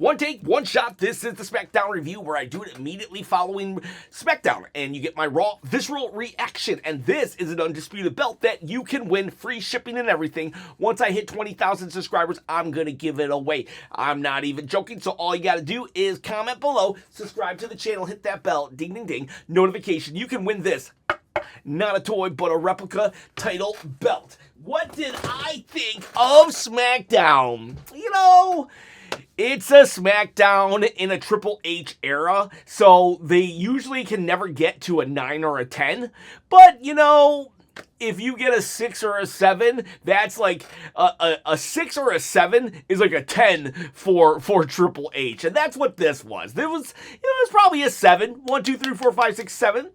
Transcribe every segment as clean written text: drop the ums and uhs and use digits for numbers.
One take, one shot. This is the SmackDown review where I do it immediately following SmackDown, and you get my raw, visceral reaction. And this is an undisputed belt that you can win, free shipping and everything. Once I hit 20,000 subscribers, I'm going to give it away. I'm not even joking, so all you got to do is comment below, subscribe to the channel, hit that bell, ding, ding, ding, notification. You can win this. Not a toy, but a replica title belt. What did I think of SmackDown? You know, it's a SmackDown in a Triple H era, so they usually can never get to a 9 or a 10. But, you know, if you get a 6 or a 7, that's like a 6 or a 7 is like a 10 for Triple H. And that's what this was. It was probably a 7. 1, 2, 3, 4, 5, 6, 7.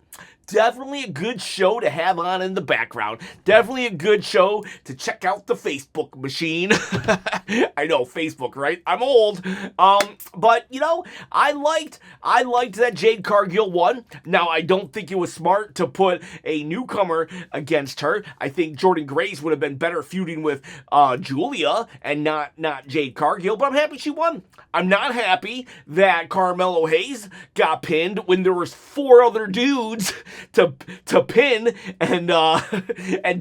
Definitely a good show to have on in the background. Definitely a good show to check out the Facebook machine. I know, Facebook, right? I'm old. But, you know, I liked that Jade Cargill won. Now, I don't think it was smart to put a newcomer against her. I think Jordynne Grace would have been better feuding with Julia and not Jade Cargill, but I'm happy she won. I'm not happy that Carmelo Hayes got pinned when there was 4 other dudes to pin, and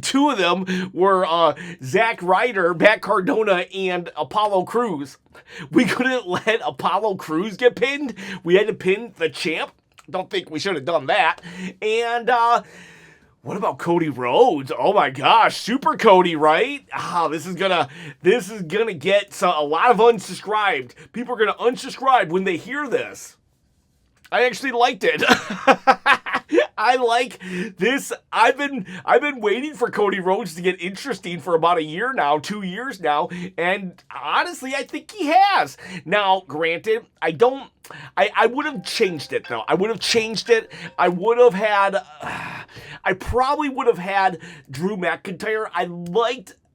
2 of them were Zack Ryder, Matt Cardona, and Apollo Crews. We couldn't let Apollo Crews get pinned. We had to pin the champ. Don't think we should have done that. And what about Cody Rhodes? Oh my gosh, Super Cody, right? This is gonna get a lot of unsubscribed. People are gonna unsubscribe when they hear this. I actually liked it. I like this. I've been waiting for Cody Rhodes to get interesting for about a year now, 2 years now, and honestly, I think he has. Now, granted, I would have changed it though. I would have changed it. I probably would have had Drew McIntyre.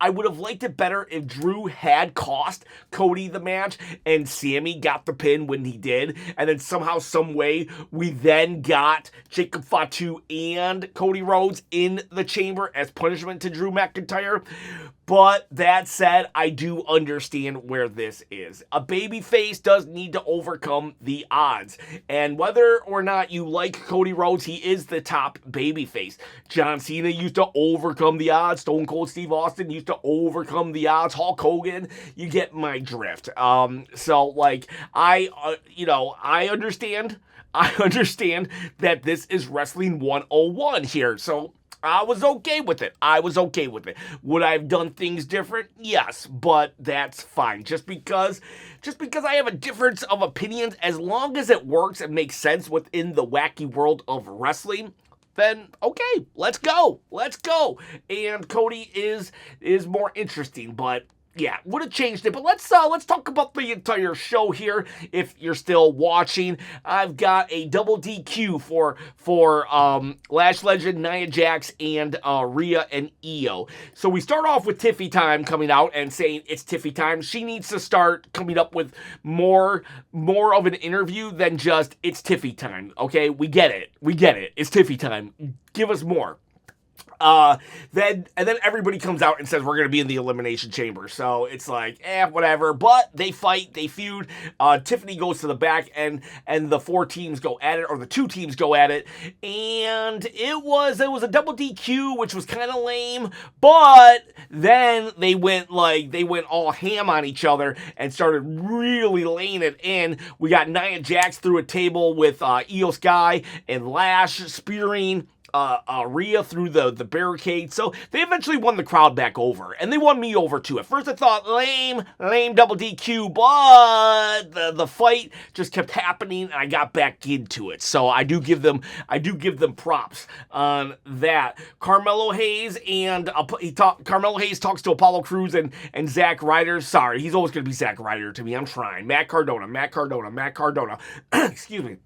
I would have liked it better if Drew had cost Cody the match and Sami got the pin when he did. And then somehow, some way, we then got Jacob Fatu and Cody Rhodes in the chamber as punishment to Drew McIntyre. But that said, I do understand where this is. A babyface does need to overcome the odds. And whether or not you like Cody Rhodes, he is the top babyface. John Cena used to overcome the odds. Stone Cold Steve Austin used to overcome the odds. Hulk Hogan, you get my drift. So, like, I understand. I understand that this is Wrestling 101 here. So, I was okay with it. Would I have done things different? Yes, but that's fine. Just because I have a difference of opinions, as long as it works and makes sense within the wacky world of wrestling, then okay, let's go. And Cody is more interesting, but yeah, would have changed it. But let's talk about the entire show here. If you're still watching, I've got a double DQ for Lash Legend, Nia Jax, and Rhea and Io. So we start off with Tiffy Time coming out and saying it's Tiffy Time. She needs to start coming up with more of an interview than just it's Tiffy Time. Okay, we get it. It's Tiffy Time. Give us more. Then everybody comes out and says we're going to be in the Elimination Chamber. So it's like, whatever. But they fight, they feud. Tiffany goes to the back, and the 4 teams go at it, or the 2 teams go at it. And it was a double DQ, which was kind of lame. But then they went all ham on each other and started really laying it in. We got Nia Jax through a table with Io Sky and Lash spearing Rhea through the barricade. So they eventually won the crowd back over, and they won me over too. At first I thought lame double DQ, but the fight just kept happening and I got back into it. So I do give them props on that. Carmelo Hayes talks to Apollo Crews and Zack Ryder. Sorry, he's always going to be Zack Ryder to me. I'm trying. Matt Cardona. Excuse me.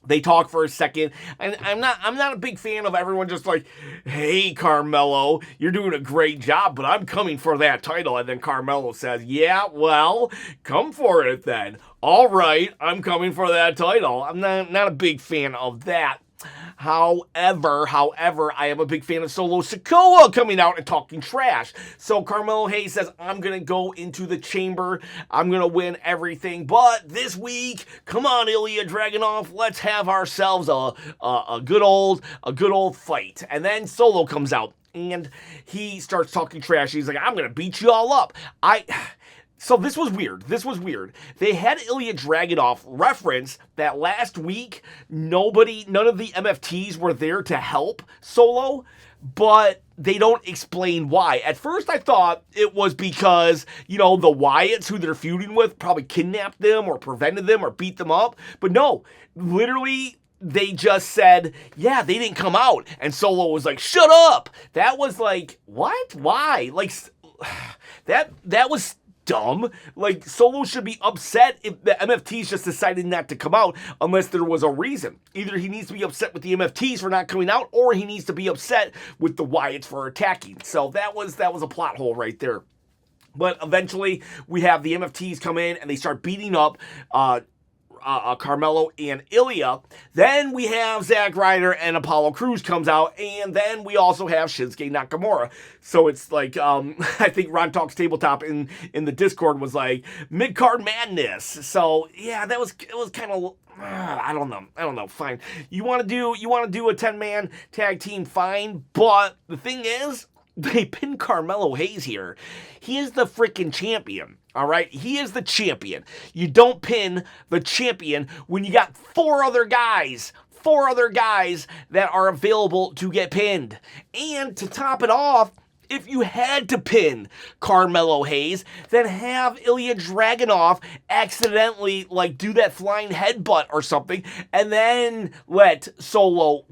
They talk for a second, and I'm not a big fan of everyone just like, hey, Carmelo, you're doing a great job, but I'm coming for that title. And then Carmelo says, yeah, well, come for it then. All right, I'm coming for that title. I'm not a big fan of that. However, I am a big fan of Solo Sikoa coming out and talking trash. So Carmelo Hayes says, I'm going to go into the chamber. I'm going to win everything. But this week, come on, Ilya Dragunov, let's have ourselves a good old fight. And then Solo comes out and he starts talking trash. He's like, I'm going to beat you all up. So this was weird. They had Ilya Dragunov reference that last week none of the MFTs were there to help Solo, but they don't explain why. At first I thought it was because, the Wyatts who they're feuding with probably kidnapped them or prevented them or beat them up. But no, literally they just said, yeah, they didn't come out. And Solo was like, shut up. That was like, what? Why? Like, that was dumb. Like, Solo should be upset if the MFTs just decided not to come out unless there was a reason. Either he needs to be upset with the MFTs for not coming out, or he needs to be upset with the Wyatts for attacking. So that was a plot hole right there. But eventually, we have the MFTs come in and they start beating up Carmelo and Ilya. Then we have Zack Ryder and Apollo Crews comes out, and then we also have Shinsuke Nakamura. So it's like, I think Ron Talks Tabletop in the Discord was like, Midcard Madness. So yeah, it was kind of, I don't know. Fine. You want to do a 10-man tag team? Fine. But the thing is, they pinned Carmelo Hayes here. He is the freaking champion. All right, he is the champion. You don't pin the champion when you got four other guys that are available to get pinned. And to top it off, if you had to pin Carmelo Hayes, then have Ilya Dragunov accidentally do that flying headbutt or something, and then let Solo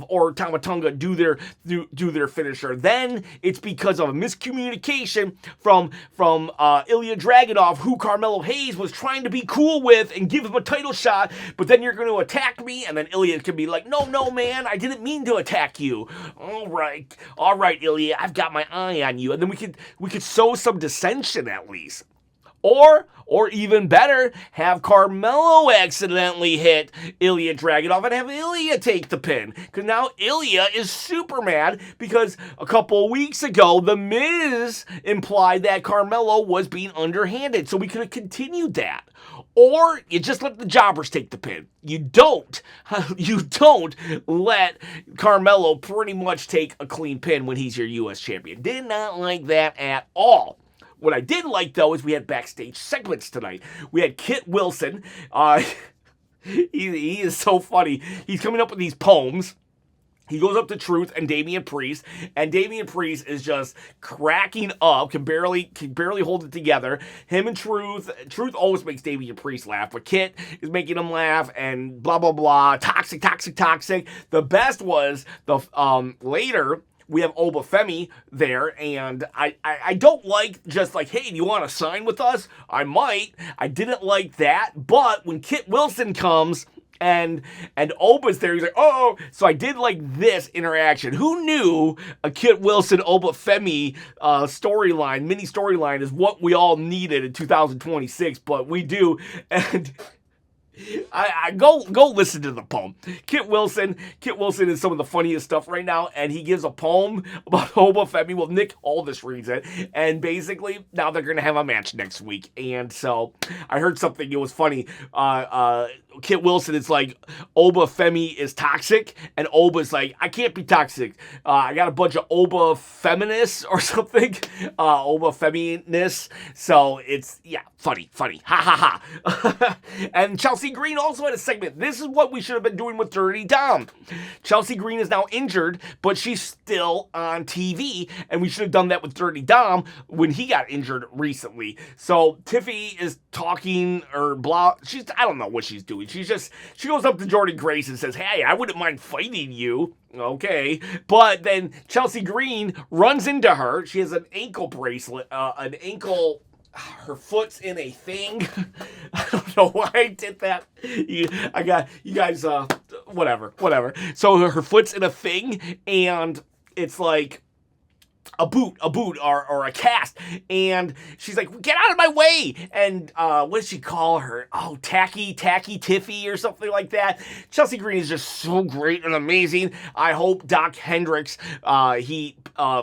or Tama Tonga do their finisher. Then it's because of a miscommunication from Ilya Dragunov, who Carmelo Hayes was trying to be cool with and give him a title shot, but then you're going to attack me, and then Ilya can be like, no, man, I didn't mean to attack you. All right, Ilya, I've got my eye on you. And then we could sow some dissension at least. Or even better, have Carmelo accidentally hit Ilya Dragunov and have Ilya take the pin. Because now Ilya is super mad because a couple of weeks ago, The Miz implied that Carmelo was being underhanded. So we could have continued that. Or you just let the jobbers take the pin. You don't let Carmelo pretty much take a clean pin when he's your U.S. champion. Did not like that at all. What I did like, though, is we had backstage segments tonight. We had Kit Wilson. He is so funny. He's coming up with these poems. He goes up to Truth and Damian Priest, and Damian Priest is just cracking up, can barely hold it together. Him and Truth always makes Damian Priest laugh, but Kit is making him laugh, and blah, blah, blah, toxic. The best was later, we have Obafemi there, and I don't like just like, hey, do you want to sign with us? I might. I didn't like that, but when Kit Wilson comes and Oba's there, he's like, oh, so I did like this interaction. Who knew a Kit Wilson Obafemi mini storyline is what we all needed in 2026, but we do, and I go listen to the poem. Kit Wilson is some of the funniest stuff right now, and he gives a poem about Obafemi. Well, Nick Aldis reads it, and basically now they're gonna have a match next week. And so I heard something. It was funny. Kit Wilson is like, Obafemi is toxic, and Oba's like, I can't be toxic. I got a bunch of Oba feminists or something. Oba feminists. So it's, yeah, funny. Ha. And Chelsea Green also had a segment. This is what we should have been doing with Dirty Dom. Chelsea Green is now injured, but she's still on TV, and we should have done that with Dirty Dom when he got injured recently. So Tiffy is talking or blah. I don't know what she's doing. She goes up to Jordan Grace and says, hey, I wouldn't mind fighting you. Okay. But then Chelsea Green runs into her. She has an ankle bracelet, her foot's in a thing. I don't know why I did that. You guys, whatever. So her foot's in a thing, and it's like, a boot, or a cast, and she's like, "Get out of my way!" And what does she call her? Oh, tacky Tiffy or something like that. Chelsea Green is just so great and amazing. I hope Doc Hendricks he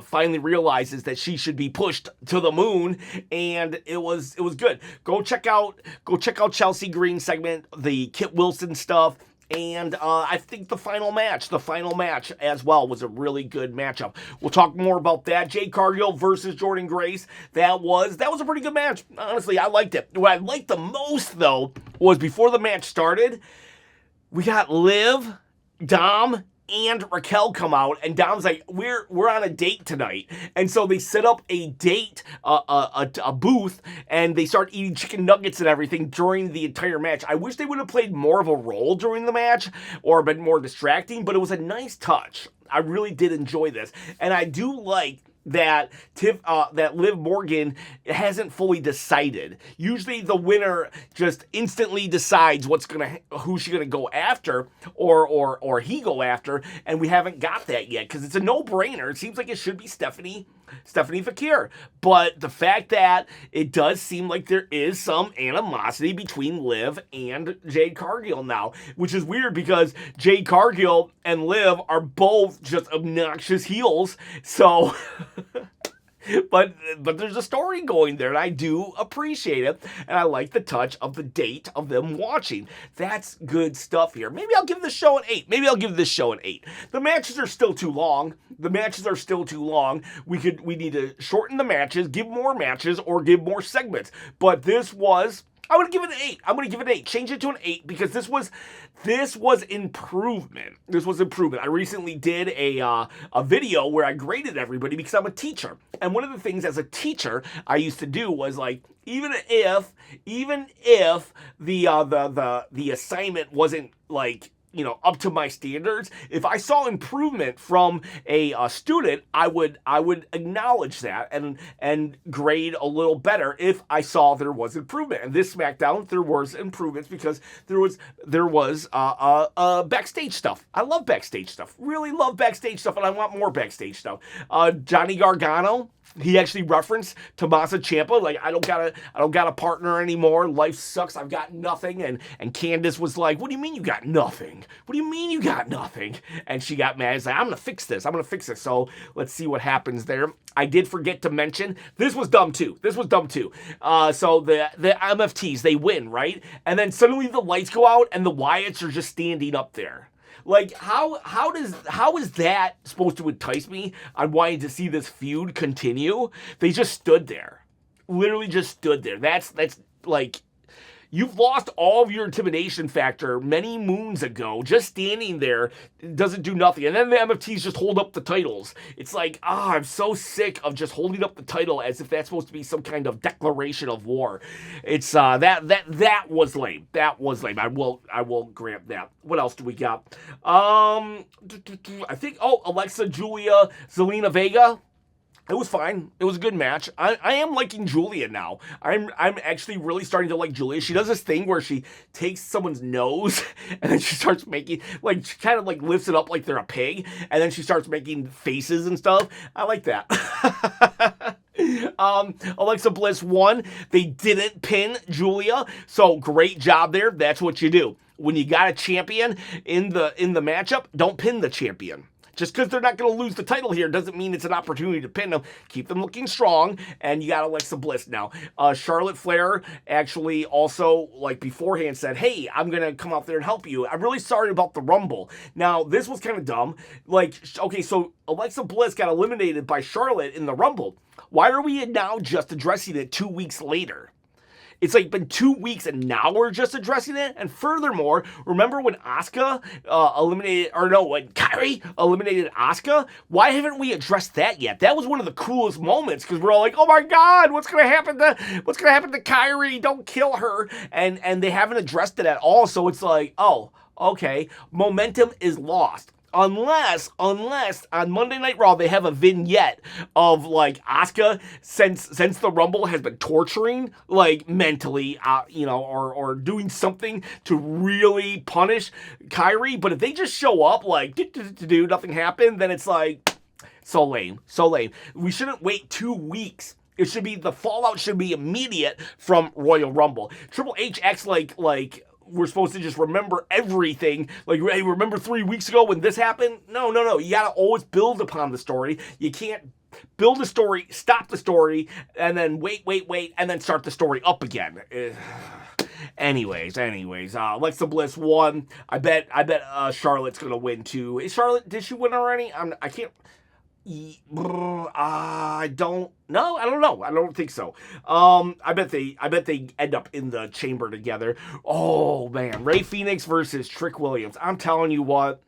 finally realizes that she should be pushed to the moon, and it was good. Go check out Chelsea Green segment, the Kit Wilson stuff. And I think the final match as well was a really good matchup. We'll talk more about that. Jade Cargill versus Jordynne Grace. That was a pretty good match. Honestly, I liked it. What I liked the most, though, was before the match started, we got Liv, Dom, and Raquel come out, and Dom's like, we're on a date tonight. And so they set up a date, a booth, and they start eating chicken nuggets and everything during the entire match. I wish they would have played more of a role during the match or been more distracting, but it was a nice touch. I really did enjoy this. And I do like that Liv Morgan hasn't fully decided. Usually the winner just instantly decides who she's gonna go after, or he go after, and we haven't got that yet because it's a no-brainer. It seems like it should be Stephanie Fakir, but the fact that it does seem like there is some animosity between Liv and Jade Cargill now, which is weird because Jade Cargill and Liv are both just obnoxious heels. So But there's a story going there, and I do appreciate it, and I like the touch of the date of them watching. That's good stuff here. Maybe I'll give this show an 8. The matches are still too long. We need to shorten the matches, give more matches, or give more segments. But this was... I'm going to give it an 8. Change it to an 8 because this was improvement. I recently did a video where I graded everybody because I'm a teacher. And one of the things as a teacher I used to do was like, even if the assignment wasn't like, up to my standards, if I saw improvement from a student, I would acknowledge that and grade a little better if I saw there was improvement. And this SmackDown, there was improvements because there was backstage stuff. I love backstage stuff. Really love backstage stuff, and I want more backstage stuff. Johnny Gargano, he actually referenced Tommaso Ciampa, like, I don't got a partner anymore. Life sucks. I've got nothing. And Candice was like, what do you mean you got nothing? And she got mad. She's like, I'm going to fix this. So let's see what happens there. I did forget to mention, this was dumb too. So the MFTs, they win, right? And then suddenly the lights go out and the Wyatts are just standing up there. Like, how is that supposed to entice me on wanting to see this feud continue? They just stood there. Literally just stood there. That's like, you've lost all of your intimidation factor many moons ago. Just standing there doesn't do nothing. And then the MFTs just hold up the titles. It's like, I'm so sick of just holding up the title as if that's supposed to be some kind of declaration of war. It's that was lame. I will grant that. What else do we got? I think Alexa, Julia, Zelina Vega. It was fine. It was a good match. I am liking Julia now. I'm actually really starting to like Julia. She does this thing where she takes someone's nose and then she starts making, like, she kind of like lifts it up like they're a pig, and then she starts making faces and stuff. I like that. Alexa Bliss won. They didn't pin Julia, so great job there. That's what you do. When you got a champion in the matchup, don't pin the champion. Just because they're not going to lose the title here doesn't mean it's an opportunity to pin them. Keep them looking strong, and you got Alexa Bliss now. Charlotte Flair actually also, like, beforehand said, hey, I'm going to come out there and help you. I'm really sorry about the Rumble. Now, this was kind of dumb. Like, okay, so Alexa Bliss got eliminated by Charlotte in the Rumble. Why are we now just addressing it 2 weeks later? It's like been 2 weeks and now we're just addressing it. And furthermore, remember when Asuka when Kairi eliminated Asuka? Why haven't we addressed that yet? That was one of the coolest moments because we're all like, oh my God, what's gonna happen to Kairi? Don't kill her. And they haven't addressed it at all. So it's like, oh, okay, momentum is lost. Unless on Monday Night Raw they have a vignette of like Asuka since the Rumble has been torturing like mentally, or doing something to really punish Kairi. But if they just show up like do nothing happened, then it's like So lame. So lame. We shouldn't wait 2 weeks. It should be, the fallout should be immediate from Royal Rumble. Triple H acts like we're supposed to just remember everything. Like, hey, remember 3 weeks ago when this happened? No. You gotta always build upon the story. You can't build a story, stop the story, and then wait, and then start the story up again. Anyways, Alexa Bliss won. I bet Charlotte's gonna win too. Is Charlotte, did she win already? I can't. I don't know. I don't know. I don't think so. I bet they end up in the chamber together. Oh man, Rey Fenix versus Trick Williams. I'm telling you what,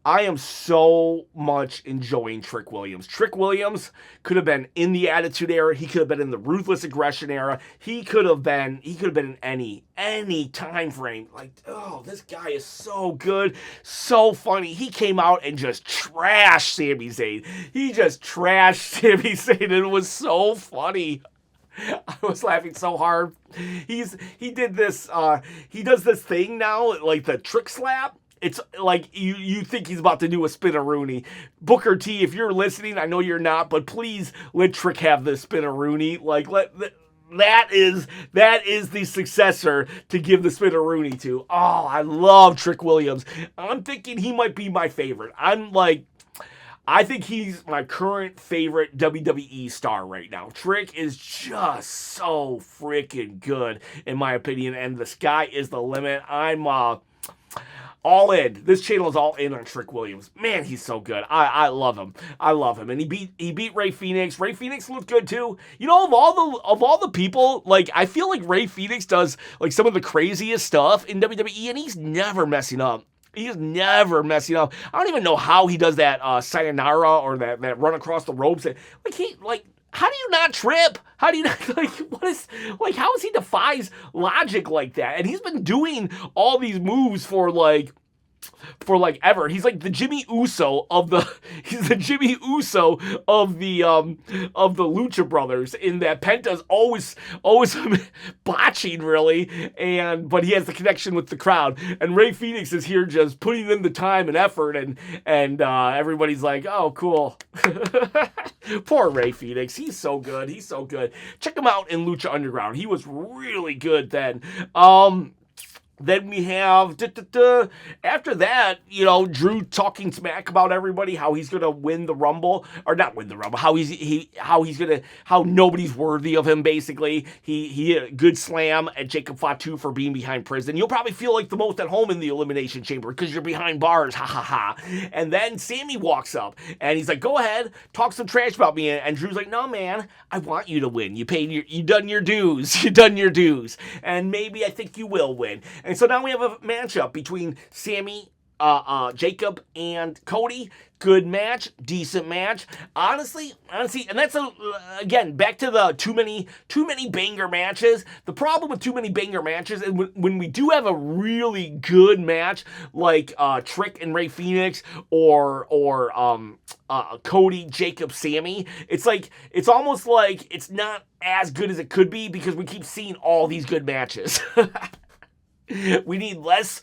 I am so much enjoying Trick Williams. Trick Williams could have been in the Attitude Era. He could have been in the Ruthless Aggression Era. He could have been in any time frame. Like, oh, this guy is so good, so funny. He came out and just trashed Sami Zayn. He just trashed Sami Zayn, and it was so funny. I was laughing so hard. He does this thing now, like the trick slap. It's like you think he's about to do a spin-a-rooney. Booker T, if you're listening, I know you're not, but please let Trick have the spin-a-rooney. Like, that is the successor to give the spin-a-rooney to. Oh, I love Trick Williams. I'm thinking he might be my favorite. I think he's my current favorite WWE star right now. Trick is just so freaking good, in my opinion, and the sky is the limit. I'm all in. This channel is all in on Trick Williams. Man, he's so good. I love him. And he beat Rey Fenix. Rey Fenix looked good too. You know, of all the people, like, I feel like Rey Fenix does like some of the craziest stuff in WWE, and he's never messing up. He's never messing up. I don't even know how he does that sayonara or that run across the ropes. How do you not trip? How do you not, how is he defies logic like that? And he's been doing all these moves for ever. He's like the Jimmy Uso of the Lucha Brothers, in that Penta's always botching really, but he has the connection with the crowd. And Rey Fenix is here just putting in the time and effort, and everybody's like, oh, cool. Poor Rey Fenix. He's so good. Check him out in Lucha Underground. He was really good then. Then we have, after that, you know, Drew talking smack about everybody, how he's going to win the Rumble, or not win the Rumble, how nobody's worthy of him, basically. He hit a good slam at Jacob Fatu for being behind prison. You'll probably feel like the most at home in the Elimination Chamber because you're behind bars, ha ha ha. And then Sami walks up, and he's like, go ahead, talk some trash about me. And Drew's like, no, man, I want you to win. You done your dues. And maybe I think you will win. And so now we have a matchup between Sami, Jacob, and Cody. Good match, decent match. Honestly, and that's again back to the too many banger matches. The problem with too many banger matches is when we do have a really good match like Trick and Rey Fenix or Cody, Jacob, Sami. It's almost like it's not as good as it could be because we keep seeing all these good matches. We need less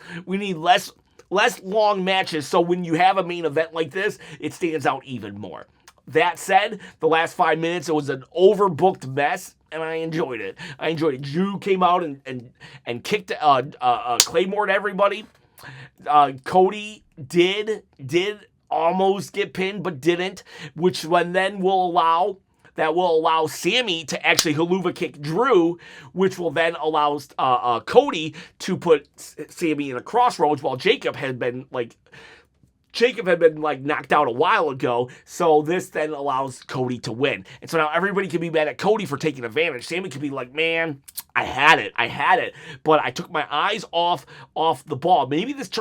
long matches, so when you have a main event like this, it stands out even more. That said, the last 5 minutes, it was an overbooked mess, and I enjoyed it. Drew came out and kicked Claymore to everybody. Cody did almost get pinned, but didn't, which then will allow Sami to actually haluva kick Drew, which will then allow Cody to put Sami in a crossroads while Jacob had been knocked out a while ago. So this then allows Cody to win. And so now everybody can be mad at Cody for taking advantage. Sami can be like, man, I had it, but I took my eyes off the ball. Maybe this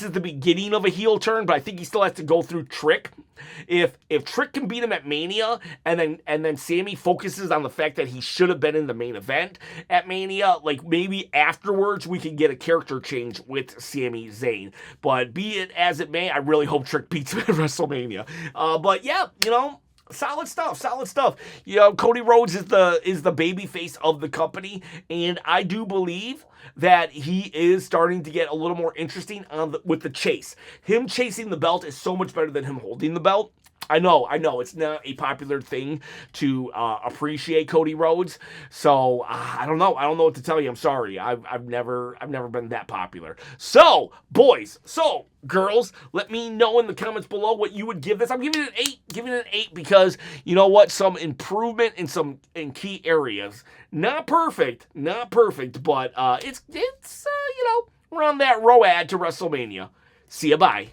is the beginning of a heel turn, but I think he still has to go through Trick. If Trick can beat him at Mania, and then Sami focuses on the fact that he should have been in the main event at Mania, like maybe afterwards we can get a character change with Sami Zayn. But be it as it may, I really hope Trick beats him at WrestleMania. But yeah, you know, Solid stuff, solid stuff. You know, Cody Rhodes is the baby face of the company, and I do believe that he is starting to get a little more interesting with the chase. Him chasing the belt is so much better than him holding the belt. I know, it's not a popular thing to appreciate Cody Rhodes, so I don't know what to tell you. I'm sorry, I've never been that popular. So, boys, girls, let me know in the comments below what you would give this. I'm giving it an 8. Giving it an 8 because you know what? Some improvement in key areas. Not perfect, but it's you know, we're on that road to WrestleMania. See ya, bye.